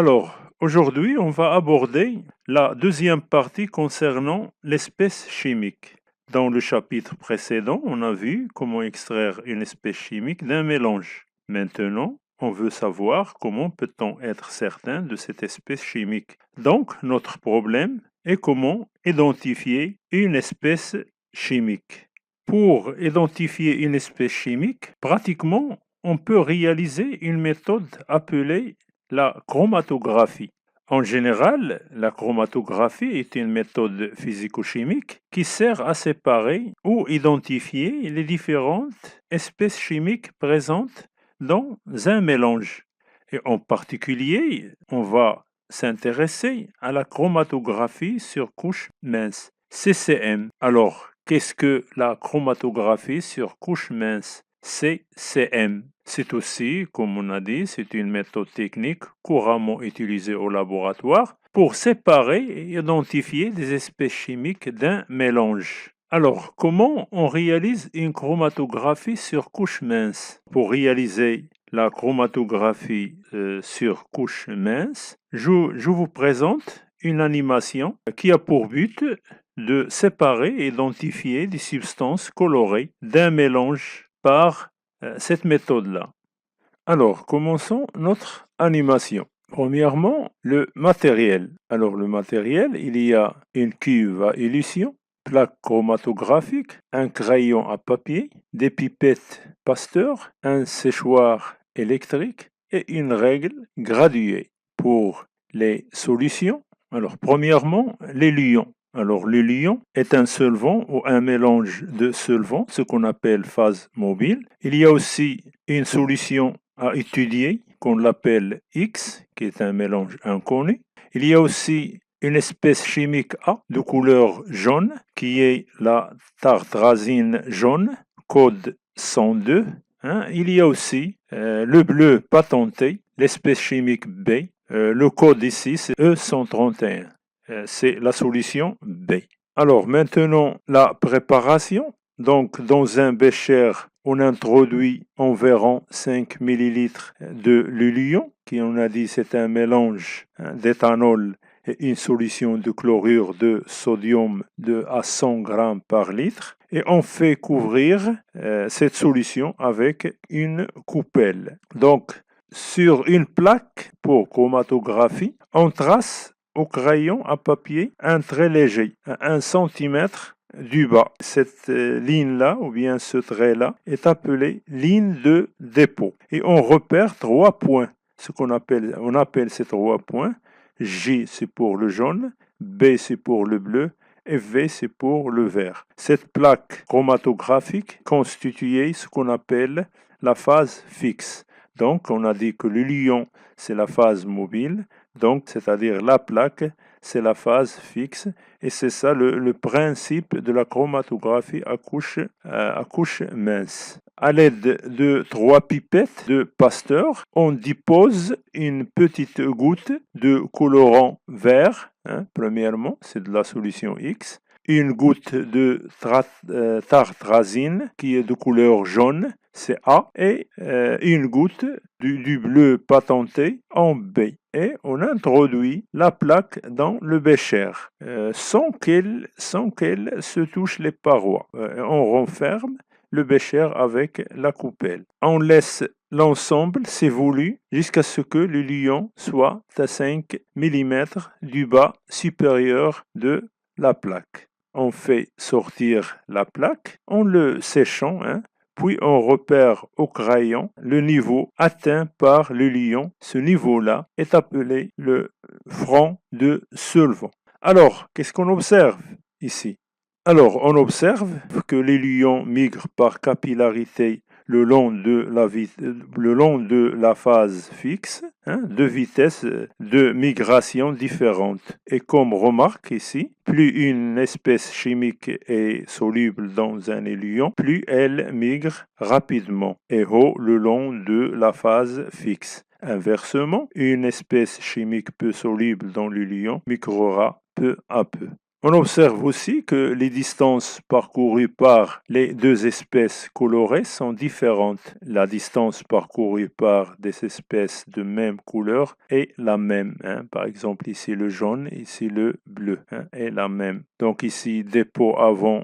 Alors, aujourd'hui, on va aborder la deuxième partie concernant l'espèce chimique. Dans le chapitre précédent, on a vu comment extraire une espèce chimique d'un mélange. Maintenant, on veut savoir comment peut-on être certain de cette espèce chimique. Donc, notre problème est comment identifier une espèce chimique. Pour identifier une espèce chimique, pratiquement, on peut réaliser une méthode appelée la chromatographie. En général, la chromatographie est une méthode physico-chimique qui sert à séparer ou identifier les différentes espèces chimiques présentes dans un mélange. Et en particulier, on va s'intéresser à la chromatographie sur couche mince, CCM. Alors, qu'est-ce que la chromatographie sur couche mince, CCM? C'est aussi, comme on a dit, c'est une méthode technique couramment utilisée au laboratoire pour séparer et identifier des espèces chimiques d'un mélange. Alors, comment on réalise une chromatographie sur couche mince? Pour réaliser la chromatographie sur couche mince, je vous présente une animation qui a pour but de séparer et identifier des substances colorées d'un mélange par cette méthode-là. Alors, commençons notre animation. Premièrement, le matériel. Alors, le matériel, il y a une cuve à élution, plaque chromatographique, un crayon à papier, des pipettes Pasteur, un séchoir électrique et une règle graduée. Pour les solutions, alors premièrement, l'élution. Alors, l'élution est un solvant ou un mélange de solvants, ce qu'on appelle phase mobile. Il y a aussi une solution à étudier qu'on l'appelle X, qui est un mélange inconnu. Il y a aussi une espèce chimique A de couleur jaune, qui est la tartrazine jaune, code 102. Il y a aussi le bleu patenté, l'espèce chimique B. Le code ici, c'est E131. C'est la solution B. Alors maintenant, la préparation. Donc dans un bécher, on introduit environ 5 ml de l'élution, qui on a dit c'est un mélange d'éthanol et une solution de chlorure de sodium de à 100 grammes par litre. Et on fait couvrir cette solution avec une coupelle. Donc sur une plaque pour chromatographie, on trace au crayon à papier un trait léger, à 1 cm du bas. Cette ligne-là, ou bien ce trait-là, est appelée ligne de dépôt. Et on repère 3 points. On appelle ces 3 points. J, c'est pour le jaune, B, c'est pour le bleu, et V, c'est pour le vert. Cette plaque chromatographique constituait ce qu'on appelle la phase fixe. Donc, on a dit que l'élution, c'est la phase mobile, donc c'est-à-dire la plaque, c'est la phase fixe, et c'est ça le principe de la chromatographie à couche mince. À l'aide de 3 pipettes de Pasteur, on dépose une petite goutte de colorant vert, premièrement, c'est de la solution X, une goutte de tartrazine qui est de couleur jaune, c'est A, et une goutte du bleu patenté en B. Et on introduit la plaque dans le bécher sans qu'elle se touche les parois. On renferme le bécher avec la coupelle. On laisse l'ensemble s'évoluer jusqu'à ce que le lion soit à 5 mm du bas supérieur de la plaque. On fait sortir la plaque en le séchant, puis on repère au crayon le niveau atteint par le lion. Ce niveau-là est appelé le front de solvant. Alors, qu'est-ce qu'on observe ici? Alors, on observe que les lions migrent par capillarité le long de la phase fixe, de vitesses de migration différentes. Et comme remarque ici, plus une espèce chimique est soluble dans un élution, plus elle migre rapidement et haut le long de la phase fixe. Inversement, une espèce chimique peu soluble dans l'élution migrera peu à peu. On observe aussi que les distances parcourues par les deux espèces colorées sont différentes. La distance parcourue par des espèces de même couleur est la même, hein. Par exemple, ici le jaune, ici le bleu, hein, est la même. Donc ici, dépôt avant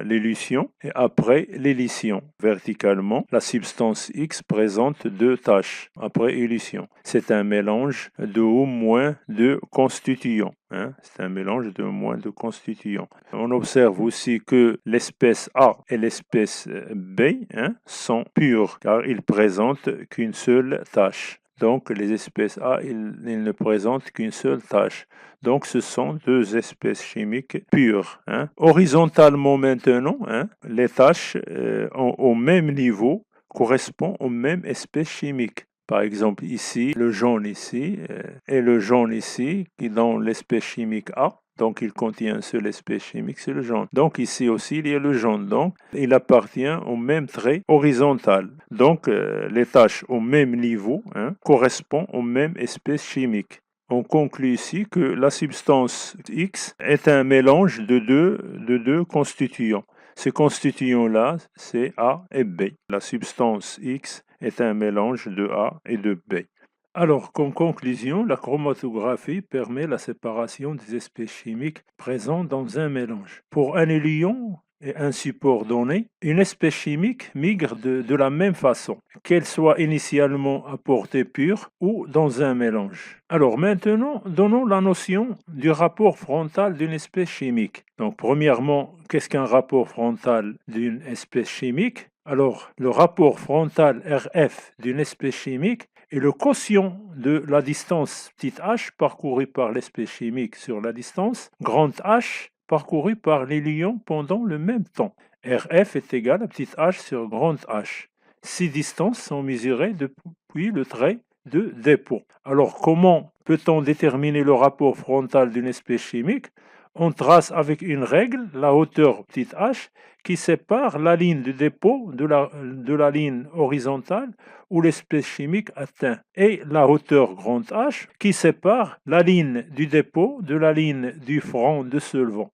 l'élution et après l'élution. Verticalement, la substance X présente deux taches après élution. C'est un mélange de au moins deux constituants. Hein, c'est un mélange de moins de constituants. On observe aussi que l'espèce A et l'espèce B, hein, sont pures car ils présentent qu'une seule tache. Donc les espèces A, ils ne présentent qu'une seule tache. Donc ce sont deux espèces chimiques pures. Hein. Horizontalement maintenant, hein, les taches au même niveau correspondent aux mêmes espèces chimiques. Par exemple, ici, le jaune ici et le jaune ici, qui dans l'espèce chimique A, donc il contient une seule espèce chimique, c'est le jaune. Donc ici aussi, il y a le jaune. Donc il appartient au même trait horizontal. Donc les tâches au même niveau, hein, correspondent aux mêmes espèces chimiques. On conclut ici que la substance X est un mélange de deux constituants. Ces constituants-là, c'est A et B. La substance X est un mélange de A et de B. Alors, comme conclusion, la chromatographie permet la séparation des espèces chimiques présentes dans un mélange. Pour un élion et un support donné, une espèce chimique migre de la même façon, qu'elle soit initialement apportée pure ou dans un mélange. Alors maintenant, donnons la notion du rapport frontal d'une espèce chimique. Donc premièrement, qu'est-ce qu'un rapport frontal d'une espèce chimique? Alors, le rapport frontal RF d'une espèce chimique est le quotient de la distance petite h parcourue par l'espèce chimique sur la distance grande H parcourue par les lions pendant le même temps. RF est égal à petite h sur grande H. Ces distances sont mesurées depuis le trait de dépôt. Alors, comment peut-on déterminer le rapport frontal d'une espèce chimique? On trace avec une règle la hauteur petite h qui sépare la ligne du dépôt de la ligne horizontale où l'espèce chimique atteint et la hauteur grande H qui sépare la ligne du dépôt de la ligne du front de solvant.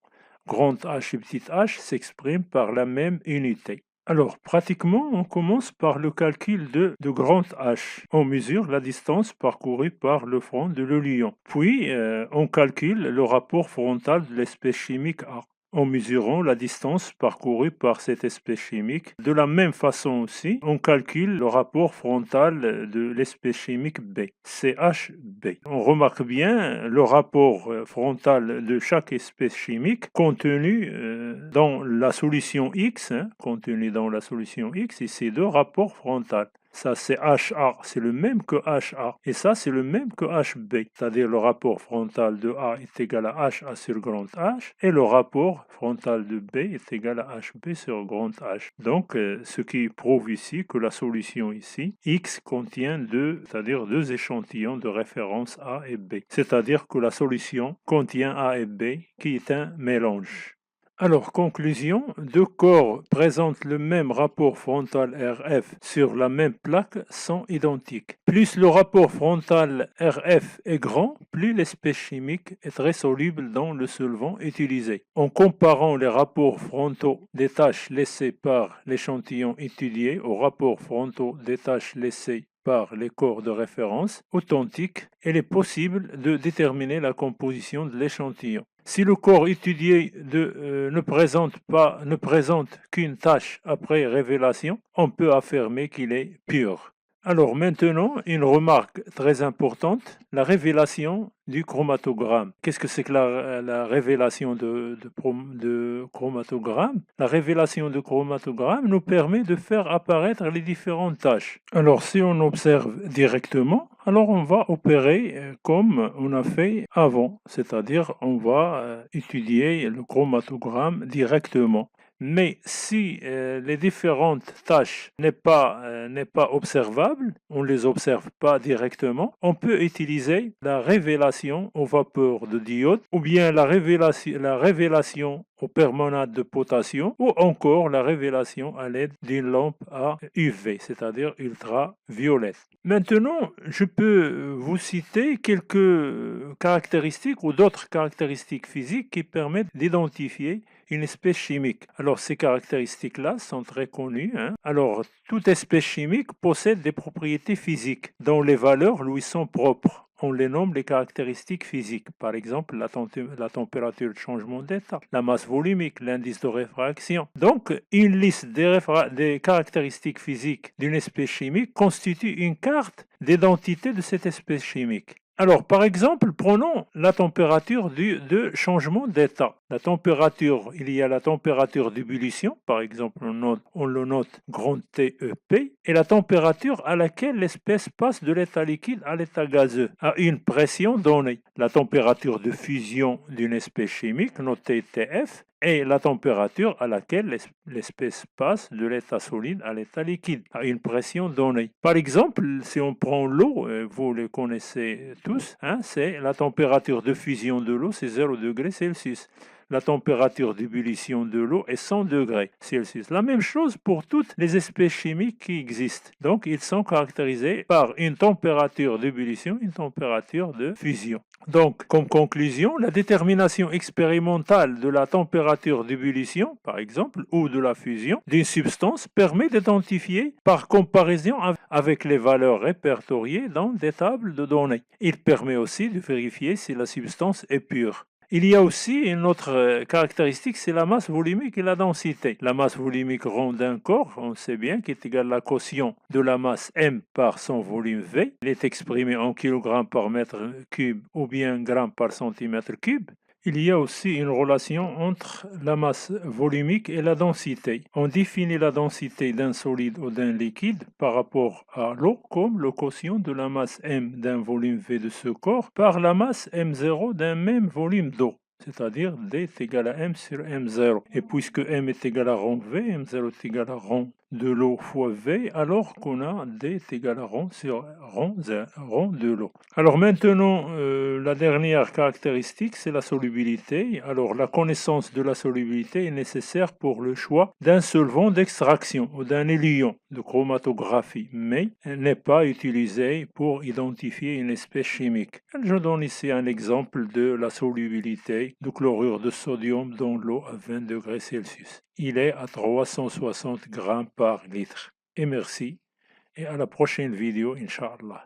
Grande H et petite h s'expriment par la même unité. Alors, pratiquement, on commence par le calcul de grande H. On mesure la distance parcourue par le front de l'élion. Puis, on calcule le rapport frontal de l'espèce chimique A en mesurant la distance parcourue par cette espèce chimique. De la même façon aussi, on calcule le rapport frontal de l'espèce chimique B, CHB. On remarque bien le rapport frontal de chaque espèce chimique contenu dans la solution X, hein, contenu dans la solution X, et ces deux rapports frontaux. Ça, c'est HA, c'est le même que HA. Et ça, c'est le même que HB. C'est-à-dire le rapport frontal de A est égal à HA sur grand H. Et le rapport frontal de B est égal à HB sur grand H. Donc, ce qui prouve ici que la solution ici, X contient c'est-à-dire deux échantillons de référence A et B. C'est-à-dire que la solution contient A et B qui est un mélange. Alors, conclusion, deux corps présentent le même rapport frontal RF sur la même plaque sont identiques. Plus le rapport frontal RF est grand, plus l'espèce chimique est très soluble dans le solvant utilisé. En comparant les rapports frontaux des tâches laissées par l'échantillon étudié aux rapports frontaux des tâches laissées par les corps de référence authentiques, il est possible de déterminer la composition de l'échantillon. Si le corps étudié ne présente qu'une tache après révélation, on peut affirmer qu'il est pur. Alors maintenant, une remarque très importante, la révélation du chromatogramme. Qu'est-ce que c'est que la révélation de chromatogramme? La révélation de chromatogramme nous permet de faire apparaître les différentes tâches. Alors si on observe directement, alors on va opérer comme on a fait avant, c'est-à-dire on va étudier le chromatogramme directement. Mais si les différentes tâches n'est pas observable, on ne les observe pas directement, on peut utiliser la révélation aux vapeurs de diode ou bien la révélation au permanente de potassium ou encore la révélation à l'aide d'une lampe à UV, c'est-à-dire ultraviolette. Maintenant, je peux vous citer quelques caractéristiques ou d'autres caractéristiques physiques qui permettent d'identifier une espèce chimique. Alors, ces caractéristiques-là sont très connues, hein. Alors, toute espèce chimique possède des propriétés physiques dont les valeurs lui sont propres. On les nomme les caractéristiques physiques, par exemple la température de changement d'état, la masse volumique, l'indice de réfraction. Donc, une liste des caractéristiques physiques d'une espèce chimique constitue une carte d'identité de cette espèce chimique. Alors, par exemple, prenons la température de changement d'état. La température, il y a la température d'ébullition, par exemple, on le note grand TEP, et la température à laquelle l'espèce passe de l'état liquide à l'état gazeux, à une pression donnée. La température de fusion d'une espèce chimique, notée TF, et la température à laquelle l'espèce passe de l'état solide à l'état liquide, à une pression donnée. Par exemple, si on prend l'eau, vous le connaissez tous, hein, c'est la température de fusion de l'eau, c'est 0 degrés Celsius. La température d'ébullition de l'eau est 100 degrés Celsius. La même chose pour toutes les espèces chimiques qui existent. Donc, ils sont caractérisés par une température d'ébullition, une température de fusion. Donc, comme conclusion, la détermination expérimentale de la température d'ébullition, par exemple, ou de la fusion d'une substance permet d'identifier par comparaison avec les valeurs répertoriées dans des tables de données. Il permet aussi de vérifier si la substance est pure. Il y a aussi une autre caractéristique, c'est la masse volumique et la densité. La masse volumique ronde d'un corps, on sait bien, qui est égale à la quotient de la masse m par son volume V. Il est exprimé en kg par mètre cube ou bien gramme par centimètre cube. Il y a aussi une relation entre la masse volumique et la densité. On définit la densité d'un solide ou d'un liquide par rapport à l'eau comme le quotient de la masse m d'un volume V de ce corps par la masse m0 d'un même volume d'eau, c'est-à-dire D est égal à m sur m0. Et puisque m est égal à rond V, m0 est égal à rond de l'eau fois V, alors qu'on a D est égal à rond sur rond de l'eau. Alors maintenant, la dernière caractéristique, c'est la solubilité. Alors la connaissance de la solubilité est nécessaire pour le choix d'un solvant d'extraction ou d'un éluant de chromatographie, mais elle n'est pas utilisée pour identifier une espèce chimique. Je donne ici un exemple de la solubilité du chlorure de sodium dans l'eau à 20 degrés Celsius. Il est à 360 grammes par litre. Et merci, et à la prochaine vidéo, Inch'Allah.